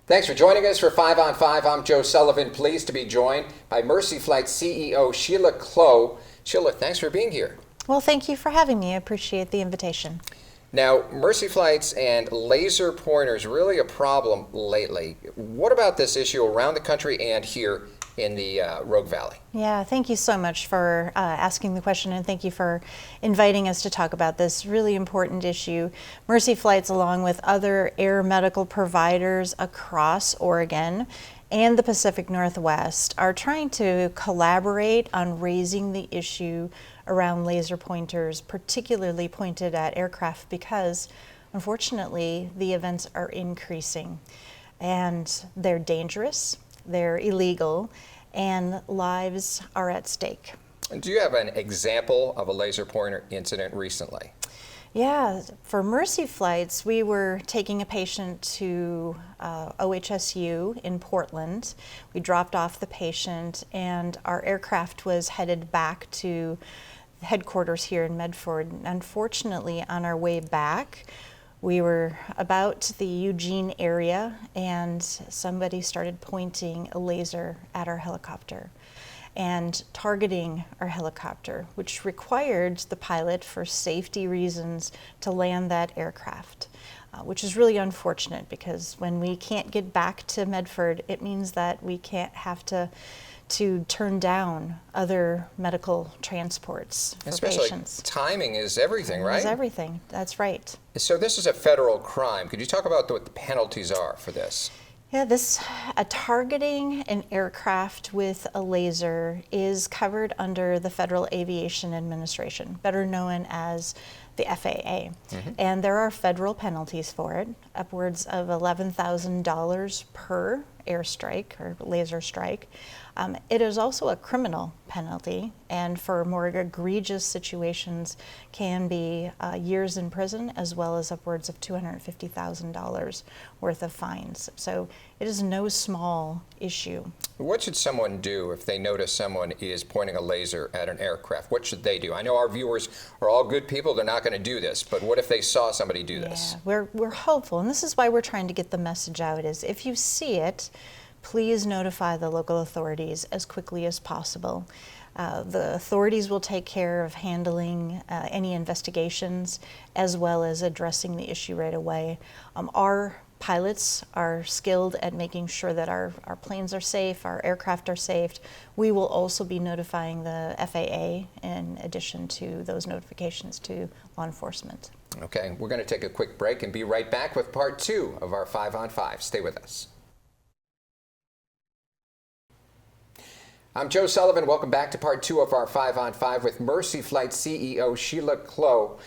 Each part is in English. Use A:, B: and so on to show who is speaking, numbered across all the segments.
A: Thanks for joining us for 5 on 5. I'm Joe Sullivan, pleased to be joined by Mercy Flight CEO Sheila Clough. Sheila, thanks for being here.
B: Well, thank you for having me. I appreciate the invitation.
A: Now, Mercy Flights and laser pointers really a problem lately. What about this issue around the country and here in the Rogue Valley?
B: Yeah, thank you so much for asking the question, and thank you for inviting us to talk about this really important issue. Mercy Flights, along with other air medical providers across Oregon and the Pacific Northwest, are trying to collaborate on raising the issue around laser pointers, particularly pointed at aircraft, because unfortunately the events are increasing and they're dangerous, they're illegal, and lives are at stake.
A: Do you have an example of a laser pointer incident recently?
B: Yeah, for Mercy Flights, we were taking a patient to OHSU in Portland. We dropped off the patient and our aircraft was headed back to headquarters here in Medford. Unfortunately, on our way back, we were about the Eugene area and somebody started pointing a laser at our helicopter and targeting our helicopter, which required the pilot, for safety reasons, to land that aircraft, which is really unfortunate because when we can't get back to Medford, it means that we can't have to turn down other medical transports for
A: Especially
B: patients.
A: Timing is everything, right?
B: It's everything, that's right.
A: So this is a federal crime. Could you talk about what the penalties are for this?
B: Yeah, targeting an aircraft with a laser is covered under the Federal Aviation Administration, better known as the FAA. And there are federal penalties for it, upwards of $11,000 per airstrike or laser strike. It is also a criminal penalty, and for more egregious situations can be years in prison as well as upwards of $250,000 worth of fines. So it is no small issue.
A: What should someone do if they notice someone is pointing a laser at an aircraft? What should they do? I know our viewers are all good people, they're not going to do this, but what if they saw somebody do this?
B: Yeah, we're hopeful, and this is why we're trying to get the message out, is if you see it, please notify the local authorities as quickly as possible. The authorities will take care of handling any investigations as well as addressing the issue right away. Our pilots are skilled at making sure that our planes are safe, our aircraft are safe. We will also be notifying the FAA in addition to those notifications to law enforcement.
A: Okay, we're going to take a quick break and be right back with part 2 of our 5 on 5. Stay with us. I'm Joe Sullivan. Welcome back to part 2 of our 5 on 5 with Mercy Flight CEO Sheila Clough.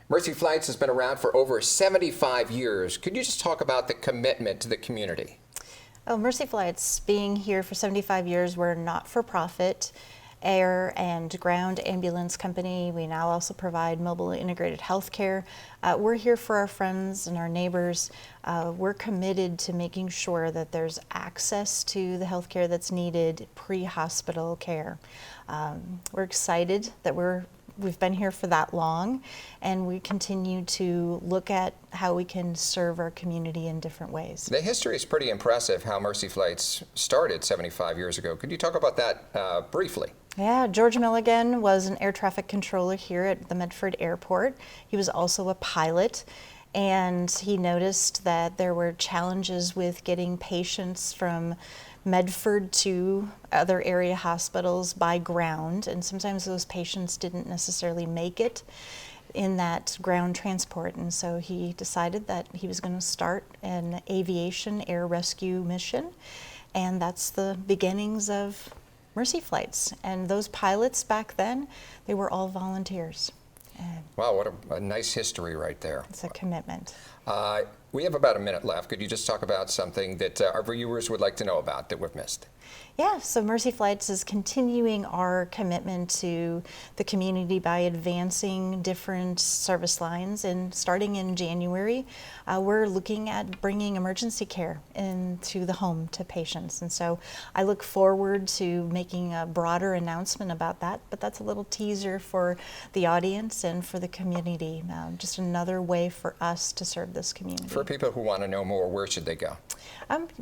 A: Mercy Flights has been around for over 75 years. Could you just talk about the commitment to the community?
B: Oh, Mercy Flights, being here for 75 years, we're a not-for-profit air and ground ambulance company. We now also provide mobile integrated health care. We're here for our friends and our neighbors. We're committed to making sure that there's access to the health care that's needed pre-hospital care. We're excited that we've been here for that long, and we continue to look at how we can serve our community in different ways.
A: The history is pretty impressive, how Mercy Flights started 75 years ago. Could you talk about that briefly?
B: Yeah, George Milligan was an air traffic controller here at the Medford Airport. He was also a pilot, and he noticed that there were challenges with getting patients from Medford to other area hospitals by ground, and sometimes those patients didn't necessarily make it in that ground transport, and so he decided that he was going to start an aviation air rescue mission, and that's the beginnings of Mercy Flights. And those pilots back then, they were all volunteers.
A: Wow, what a nice history right there.
B: It's a commitment.
A: We have about a minute left. Could you just talk about something that our viewers would like to know about that we've missed?
B: Yeah, so Mercy Flights is continuing our commitment to the community by advancing different service lines, and starting in January, we're looking at bringing emergency care into the home to patients. And so I look forward to making a broader announcement about that, but that's a little teaser for the audience and for the community. Just another way for us to serve the this community.
A: For people who want to know more, where should they go?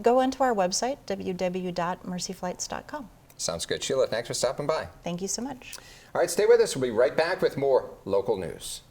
B: Go onto our website, www.mercyflights.com.
A: Sounds good. Sheila, thanks for stopping by.
B: Thank you so much.
A: All right, stay with us. We'll be right back with more local news.